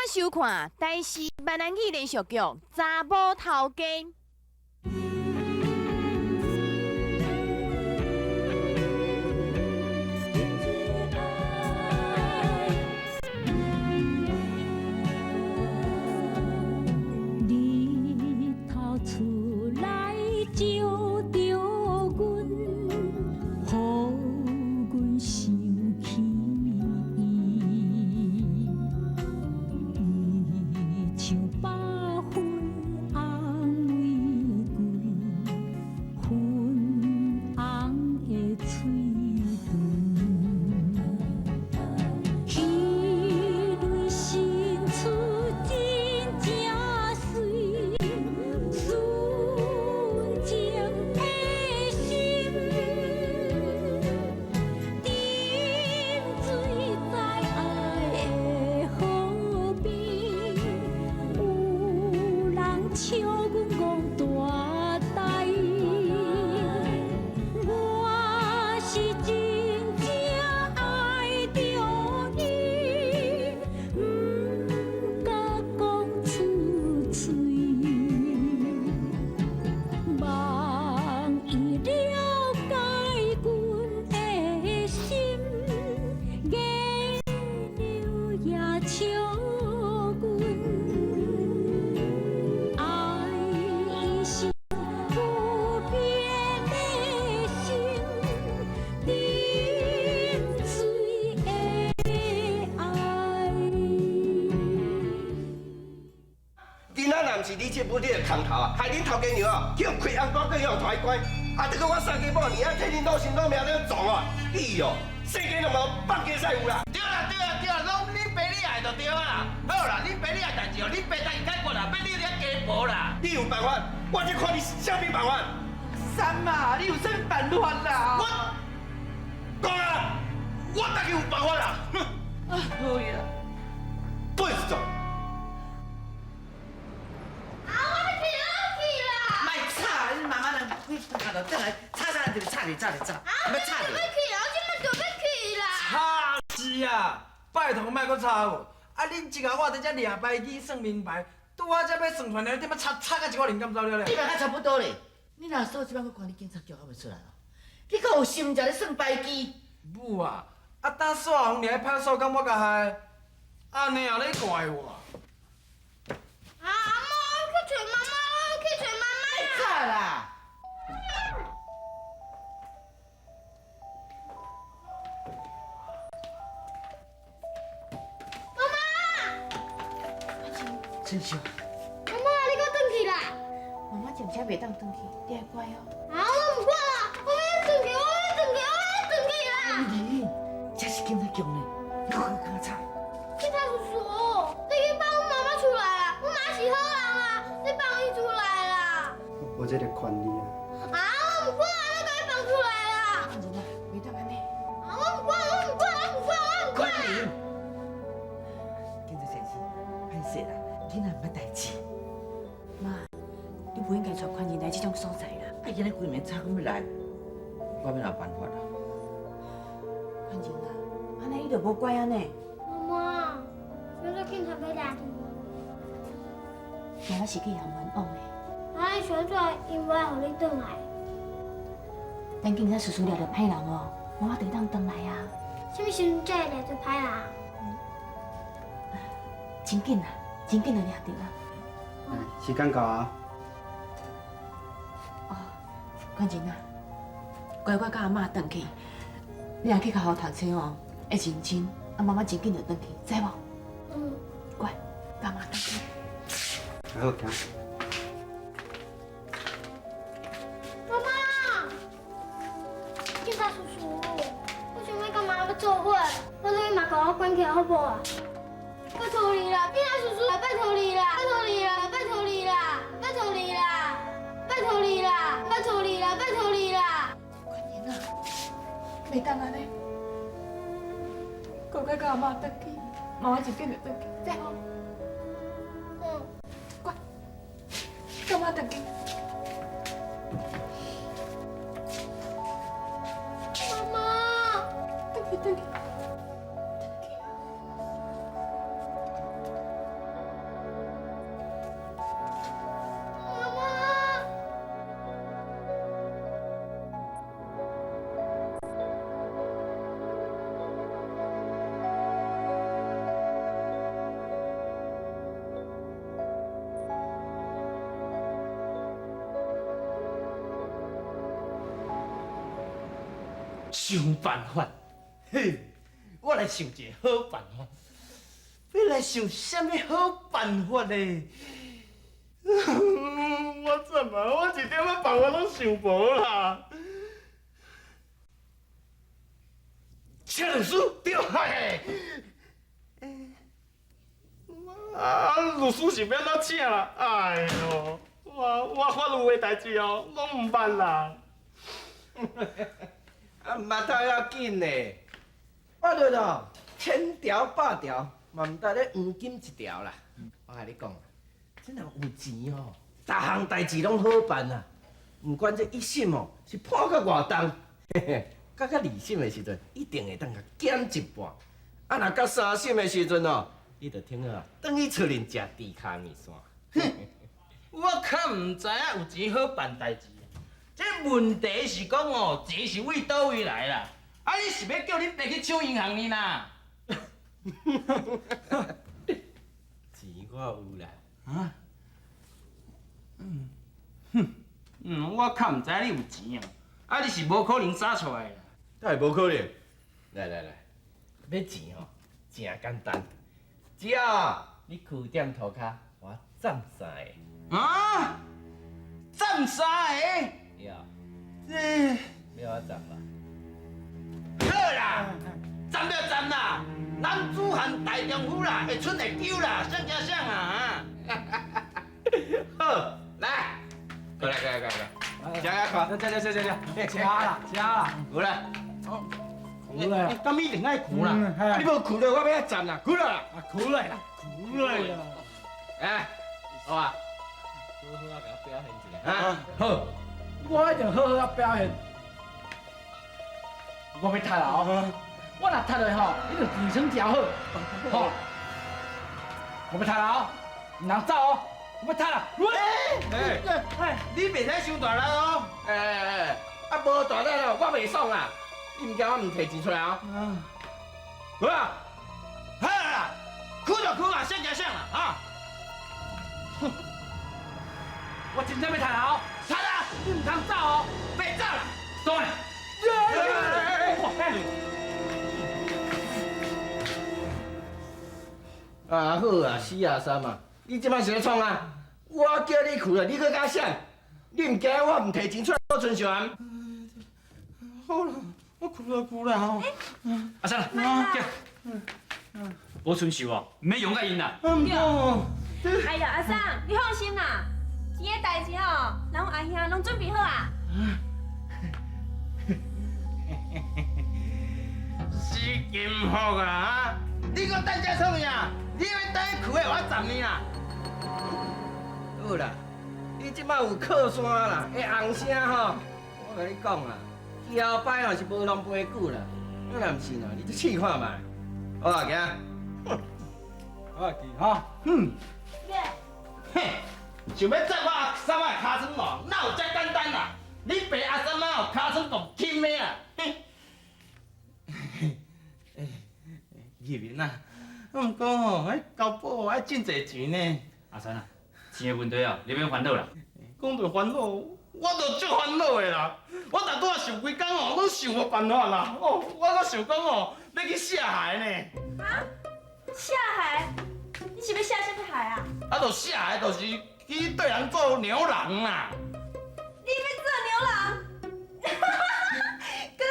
收看台视闽南语连续剧《查某头家》。日头出来照着阮，予阮想起伊像百分安慰阮，粉红的嘴唇，彼蕊伸出真正水，纯情的心，沉醉在爱的河边，有人笑阮戆大台，我是真正爱着伊，不敢讲出嘴，望伊了解阮的心，月流也笑阮，爱伊是不变的心，沉醉的爱。今仔若毋是你这母你的空头啊，害恁头家娘啊，叫开红光，搁向抬棺，啊，得个我三家某年啊，替恁老心老命在撞啊！咦哟，世间都无放假赛有啦！对啦对啦对啦，拢恁爸你爱就对啊啦。好啦，恁爸你爱代志哦，恁爸代伊解决啦，别你遐家婆啦。你有办法，我就看你啥物办法。三嘛，你有啥物办法啦？我讲啊，我当然有办法啦！哼，啊，好呀。对是做。卖吵，你妈妈人你看到转来，吵就吵你吵，要吵你。吵是啊，拜托莫搁吵我。啊，恁一下我伫遮掠牌机算名牌，拄好才要算出来，点要吵到一个灵感走了咧？你嘛较差不多咧。你若数即摆，我看你警察局还袂出来咯。你搁有心才咧算牌机？母啊，啊等煞红尔拍手，敢我甲害？安尼也咧怪我？吵啦！真笑。妈妈真正袂当转去，你会乖哦。你，这是警察局呢，你快看吵。我这个权利啊，看人啊，袂当安尼。管你！警察先生，歹势啦，囡仔毋捌代志。妈，你不应该带款人来这种所在啦。啊，今日规暝吵咁要来，我要哪有办法啦？款人啊，安尼你就无乖安尼。妈妈是去校门往的，等警察叔叔抓到歹人哦，妈妈就当回来啊。真紧啊，真紧就抓到啊。时间到啊，哦，款人啊，乖乖甲阿嬷回去，你若去好好读书哦，会认真，啊妈妈真紧就回去，知无？乖，甲阿嬷回去。好行。关起来好不好？拜托你啦，警察叔叔，拜托你啦，拜托你啦，拜托你啦，拜托你啦，拜托你啦，拜托你啦，拜托你啦。款人啊，袂当安尼，乖乖甲阿嬷回去，妈妈一紧就回去，知无？乖，甲妈回去。妈妈，回去。想办法。嘿，我来想一个好办法。要来想什么好办法呢？我怎么我一点仔办法拢想无啦？请律师对嘿。律师是要怎请啦？哎呦，我法律的代志哦，拢唔捌啦。啊，毋捌太要紧呢。法律哦，千条百条，嘛毋得咧黄金一条啦。我甲你讲，真若有钱哦，逐项代志拢好办啊。毋管这一审哦是判到偌重，嘿嘿，到二审的时阵，一定会当甲减一半。啊，若到三审的时阵哦，你着听好啊，等去厝恁食猪脚面线。我较唔知影有钱好办代志。这问题是讲哦，钱是为倒位来啦？啊，你是要叫恁爸去抢银行呢啦？钱我有啦。啊？我较唔知你有钱哦。啊，你是无可能撒出来啦。那会无可能。来，要钱哦，真简单，只要你开点涂骹，我暂3个。啊？占3个？要，这要我暂吧。好啦，占就占啦，男子汉大丈夫啦，会出会救啦，想惊想啊！好，来，过来，食下看。吃啦，有啦，苦了，你敢一定爱哭啦？你无哭了，我要站啦，哭了啦。苦了，哎，好啊，好好啊，给我表现一下。啊，好，我一定好好啊表现。我要踢啦哦，我若踢落吼，你就自成条好，好。我要踢啦哦，唔通走哦，我要踢啦。你袂使伤大力哦。啊无大力咯，我袂爽啊！你唔惊我唔摕钱出来哦？好啊，好啦，哭就哭啊，想惊想啦，啊！我真正要踢啦哦，踢啦，你唔通走哦，别走啦，走来。啊好啊，死啊三啊！你即摆是咧创啊？我叫你去了，你搁甲闪？你唔惊我唔摕钱出来做春香？好啦，我哭啦吼。阿生，无春秀哦，唔免用甲因啦。哎呀，阿桑，你放心啦，这个代志哦，咱阿兄拢准备好啊。死金福啊！啊，你搁等遮创啥？你要等去的我10年啦。好啦，你即摆有靠山啦，会红声吼。我甲你讲啦，以后摆若是无人陪久啦，要若毋是喏，你就试看卖。好啊，行。好记哈，嘿，想要摘我阿三仔的尻川哦，哪有遮简单啦？你爸阿三仔哦，尻川动轻的啊！入面啊，不过哦，迄交保爱真侪钱呢。阿生啊，钱的问题哦，你免烦恼啦。讲到烦恼，我都足烦恼的啦。我逐拄啊想几工哦，拢想无办法啦。哦，我搁想讲哦，要去下海呢。啊？下海？你是要下什么海啊？啊，就下海，就是去对人做牛郎啦。你要做牛郎？哥，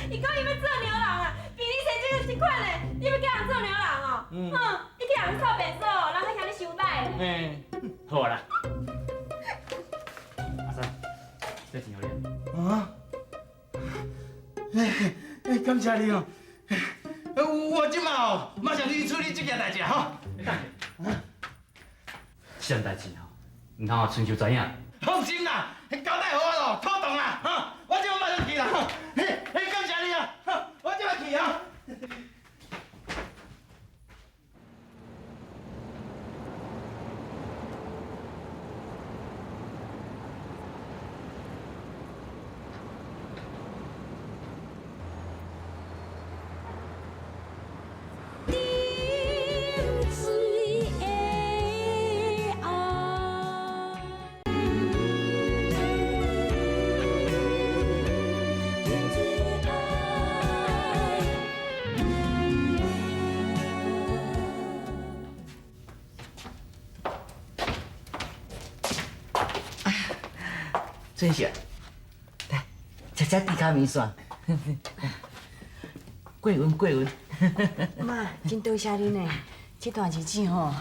你讲你要做牛郎啊？比你生这个快呢，你要叫人做牛郎哦？你叫人扫便所，人还向你收歹。好啦。阿生，这钱互你。啊？感谢你哦。我即马哦，马上去处理这件代志吼。这件代志吼，唔通互春秀知影。放心啦，交代好我咯，妥当啦，哈，我即马马上去啦，哈，感谢你啊，哈，我即马去啊。水的真是，来吃吃猪脚面线。过稳过稳。妈，真多谢恁呢，这段日子吼，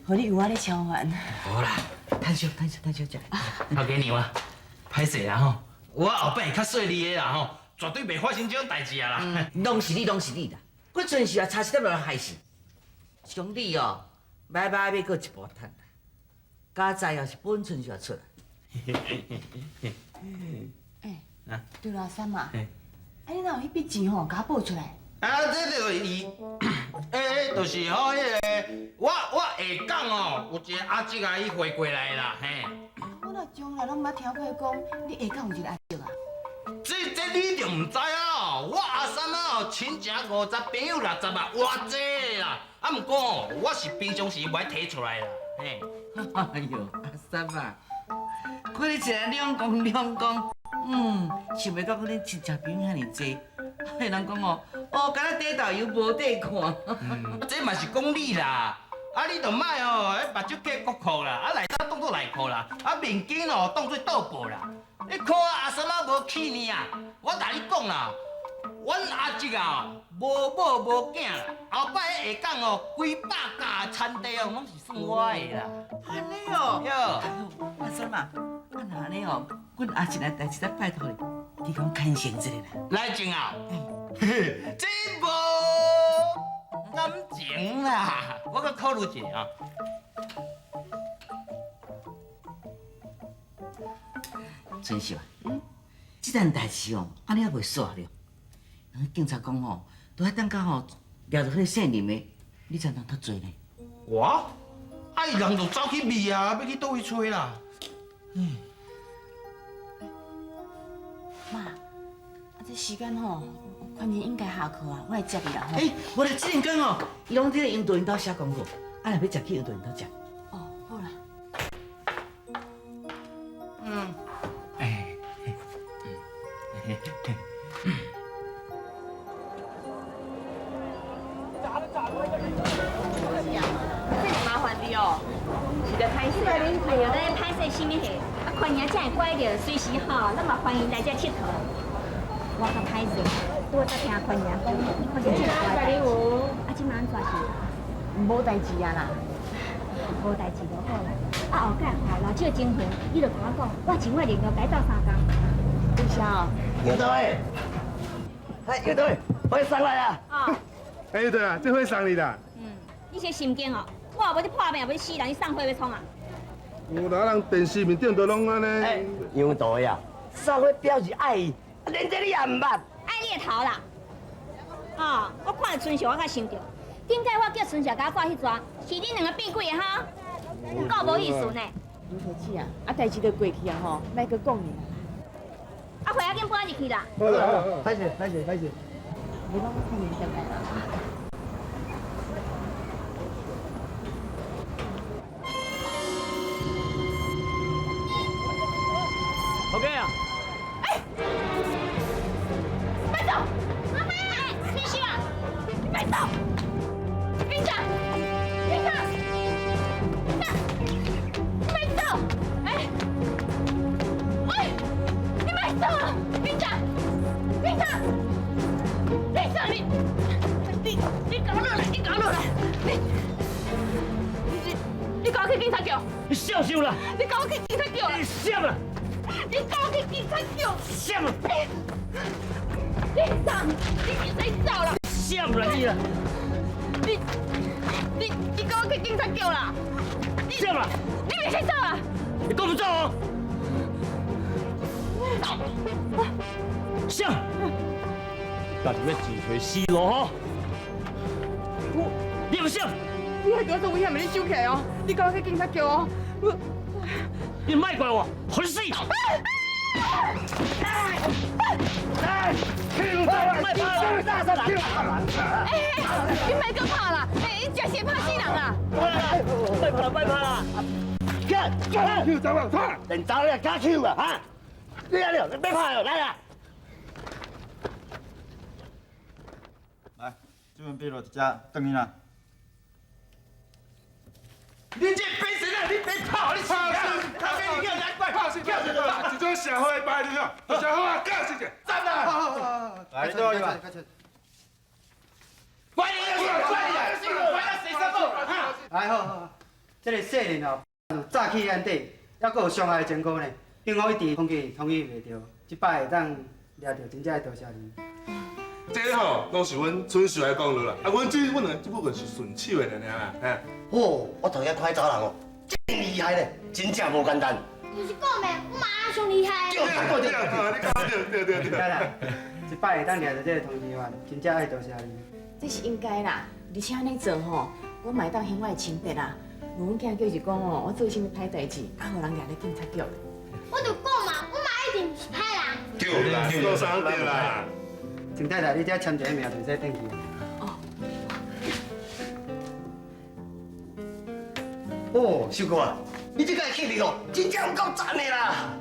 互你有我咧超烦。好啦，摊小食。头家娘啊，歹势啦吼，我后摆会较细腻的啦吼，绝对袂发生这种代志啊啦。拢是你啦，我真是啊，差一点就害死。兄弟哦，买要搁一波趁啦，家财要是本村就要出来。对啦，三妈，你哪有迄笔钱吼，甲我报出来？这就是伊，就是吼，迄个我下港哦，有一个阿叔啊，伊回过来啦，嘿。我若从来拢捌听过讲，你下港有一个阿叔啊？这你就唔知啊！我阿三啊，亲情50，朋友60万，偌济啦！啊，毋过哦，我是平常时袂提出来啦，嘿。哎呦，阿三啊，看你一个两公，想袂到恁亲戚朋友遐尼济。嘿，人讲哦，敢若底豆油无底看。这嘛是讲你啦，啊，你著莫哦，目睭过国库啦，啊，内口当做内裤啦，啊，面巾哦当做倒布啦。你看阿三啊无气呢啊！我甲你讲啦，阮阿叔啊无某无囝啦，后摆下港哦几百家餐地哦拢是算我的啦。安尼哦。哟，阿三啊，那安尼哦，阮阿叔来代志，再拜托你，你讲牵成一个啦。来静啊，这无感情啦，我搁考虑一下啊。真是啊，这件代志哦，安尼也袂煞了。警察讲吼，都要等到吼抓到迄个姓林的，你才能脱罪呢。我？啊，伊人就走去秘啊，要去倒位找啦。妈，这时间吼，宽年应该下课啊，我来接你啦吼。无啦，这两天哦，伊拢伫咧营导因兜写功课，啊，若要食去营导因兜食。哦，好啦。麻烦你哦，是在拍摄。哎呦，咱拍摄什么戏？啊，看人这样乖着，随时吼，咱嘛欢迎来这佚佗。我较拍摄，拄好才听看人讲，你看这真乖。啊，今晚安怎是？无代志啊啦。无代志就好啦。啊，后盖吼老少情形，你就跟我讲，我请我联络改造3工。为啥？有德伟，有德伟，我上来啊！哦，哎，对啊，这会赏你的。你这心境哦，我要去破病，要去死人，你送货要创啊？有哪人电视面顶都拢安尼？有德伟啊，上回表示爱伊，连这你也唔捌。爱你的头啦！哦，我看到春秀，我较想着，顶届我叫春秀甲我挂迄逝，是恁两个变鬼的哈，够无意思呢。刘小姐啊，代志都过去啊吼，莫搁讲呢。啊，回要紧搬入去啦。好啦，好，歹势。你帮我看你回来了。头家啊！别走！妈妈，你是啊？别走！警察！别走！哎！你别走啊！警察！你搞落来！你搞我去警察局！你小心啦！你搞我去警察局！你闪啦！你搞我去警察局！闪啦！你走！你别走了！闪啦你啦！你搞我去警察局啦！闪啦！你别先走啊！你跟我们走哦！闪！但你要自取死路吼！你唔闪！你还搞做危险的，你收起来哦！你搞我去警察局哦！你卖怪我，去死！你别搁怕啦！你真是怕死人啊！别怕啦！手走啊，快！连走你也假手啊，哈！你啊你别怕了，来啦！来，这份笔录一只，等你啦。你这本身啊，你别跑，你跑！头家你叫人怪跑是教是吧？一种社会败类哦，社会啊，教是者，赞啦！来，你对吧？乖你，乖你，乖啊，谁生不？哎好，这个少年哦，早起眼底，还佫有上海的前科呢，幸好一直空气统一袂着，即摆会当抓着，真正会多谢你。这吼都是阮春秀来讲落啦，啊，阮只不过是顺手的尔啦，哎。哦，我头一看查人哦，真厉害咧，真正无简单。就是讲的，我妈上厉害。对，你讲对。对啦，一摆会当抓着这个通缉犯，真正爱多谢你。这是应该啦，而且安尼做吼，我嘛会当还我的清白啦。无阮囝就是讲哦，我做啥物歹代志，啊，互人抓咧警察局。我就讲嘛，我妈一定是歹人。对啦，讲啥对啦？郑太太，你遮签一个名，就使转去。哦，秀哥啊，你这个气力哦，真正有够赞的啦！来啦，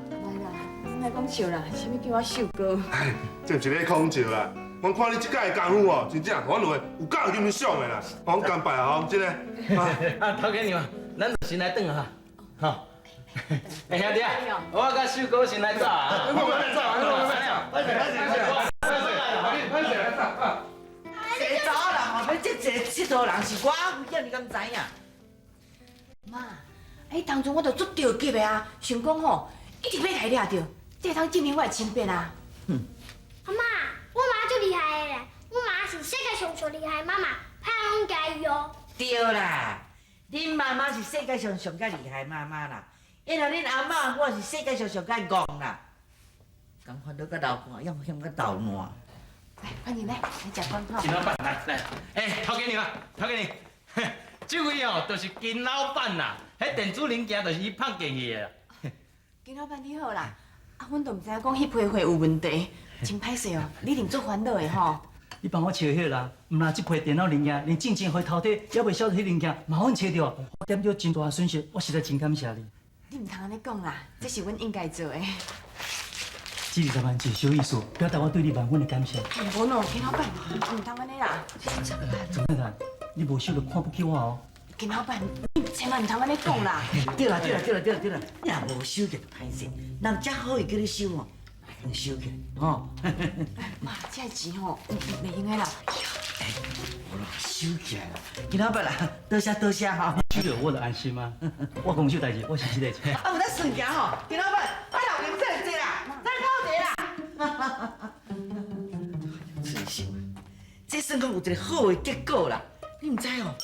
你莫讲笑啦，啥物叫我秀哥？哎，这毋是咧讲笑啦。我看你即届的功夫哦，真正我两个有够欣赏的啦。我干拜啊，真的。啊，头家娘，咱就先来转啊，哈。哎兄弟啊，我甲秀哥先来走啊。谁走啦？后壁这佚佗人是我，危险你敢知影？妈，当初我就足着急的啊，想讲吼，一定要来抓着，这通证明我的清白啊。阿妈，我妈最厉害的咧，我妈是世界上厉害的妈妈，派人家伊哦。对啦，恁妈妈是世界上上较厉害的妈妈啦，因为恁阿嬷我是世界上上较戆啦。共款到甲流汗，要向甲流汗。来，欢迎来食光头。金老板来，哎，头家娘啊，头家娘，这位哦，就是金老板啦，迄电子零件就是伊放进去的啦。金老板你好啦，啊，阮都毋知影讲迄批货有问题，真歹势哦，你一定足烦恼的吼。你帮我找迄啦，毋若即批电脑零件连正回头底也袂晓得迄零件，麻烦找着，我点着真大损失，我实在真感谢你。你毋通安尼讲啦，这是阮应该做的。这20万是小意思，表达我对你万分的感谢。无喏，金老板，毋通安尼啦。总太太，你无收就看不起我哦。金老板，你千万毋通安尼讲啦。对啦，你若无收就歹势，人遮好伊叫你收哦，能收起来吼。妈，这钱吼，袂用的啦。我咯收起来啦，金老板啦，多谢哈。收了我就安心啊。我公司代志，我是这个。啊，有咱顺行吼，金老板，我老娘这坐啦，咱靠坐啦。真是，这算讲有一个好的结果啦。你唔知哦，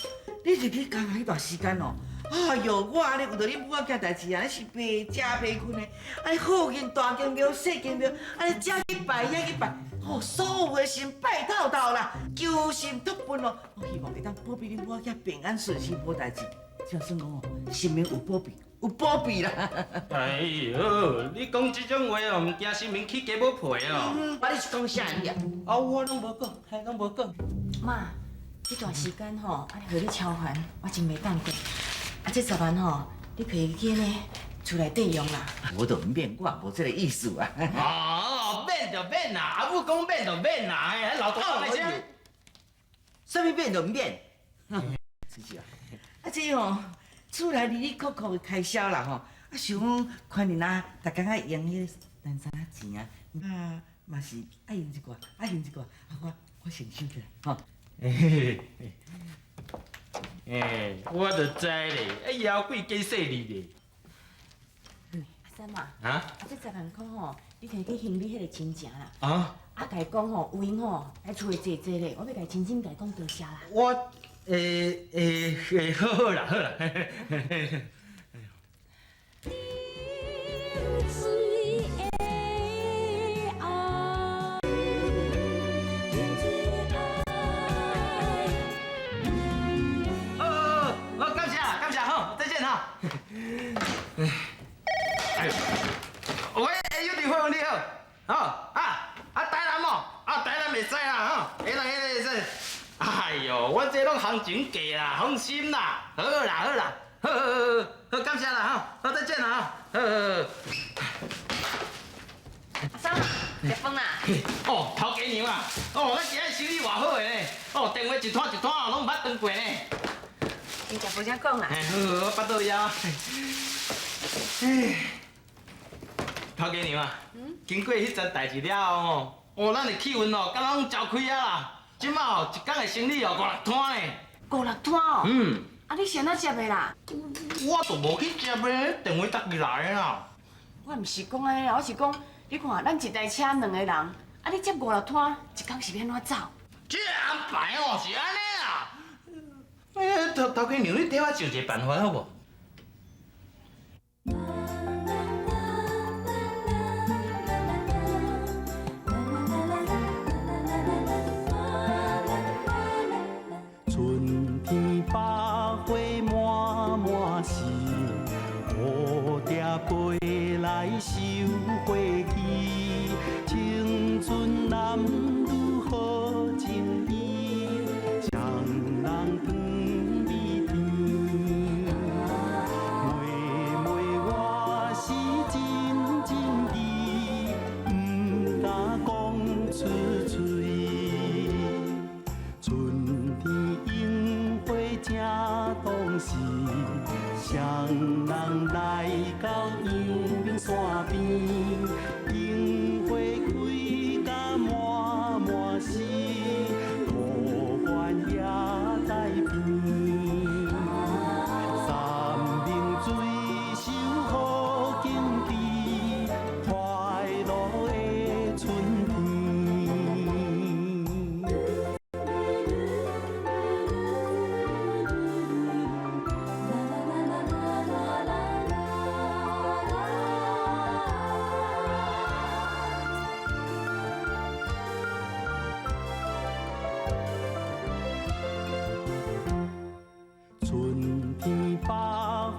你入去工迄段时间哦，哎哟，我安尼为着你母仔囝代志啊，是白食白困的，安尼好间大间庙、小间庙，安尼这去拜遐去拜，哦，所有的神拜透透啦，求神托分哦，我希望会当保庇你母仔囝平安顺心无代志。就算讲哦，性命有保庇啦。哎呦，你讲这种话哦，唔惊性命起价要赔哦。我你是讲啥意啊？啊，我拢无讲，还拢无讲。妈，这段时间吼，安尼互你超烦，我真袂当过。啊，这10万吼，你可以去呢厝内底用啦。我都免，我也无这个意思啊。哦，免就免啦，阿母讲免就免啦，哎，老大讲来声。什么免就免，真是啊。啊，这吼，厝内哩哩扣扣的开销啦吼，啊想看你呐，逐工爱用迄单三仔钱啊，啊嘛是爱用一寡，啊我先收起来吼。我就知咧，哎呀，贵加细哩咧。阿三嘛，啊？这10万块吼，你摕去还你迄个亲情啦。啊？啊，甲伊讲吼，有闲吼来厝里坐坐咧，我要甲伊亲亲甲伊讲多谢啦。我好啦。感谢哈，再见哈。哎呦，喂，有电话你好，台南哦，台南袂使啦，会使。哎呦，我这拢行情价啦，放心啦，好，感谢啦好，再见啦好。阿三啊，食饭啦。哦，头家娘啊，哦，咱今日生意偌好的呢，哦，电话一摊拢毋捌断过呢。真正无啥讲啦。好，我巴肚枵。头家娘啊，经过迄阵代志了后吼，哦，咱的气氛哦，敢拢照开啊啦！即马哦，一工的生意哦，5、6摊呢。 5、6摊哦。嗯。啊，你先哪接的啦？我都无去接咧，电话搭起来的啦。我毋是讲安尼啦，我是讲，你看咱一台车2个人，啊，你接5、6摊，一工是要安怎走？这安排哦是安尼啦。哎，头家娘，你替我想一个办法好无？ 春天百花满满是，蝴蝶飞来收花期。青春男女好情意，双人长美甜。妹妹我是真真意，不敢讲出嘴。 春天樱花正当时，双人来到阳明山边，樱花开甲满满是，桃源也在边。三明水手好景致，快乐的春天。 春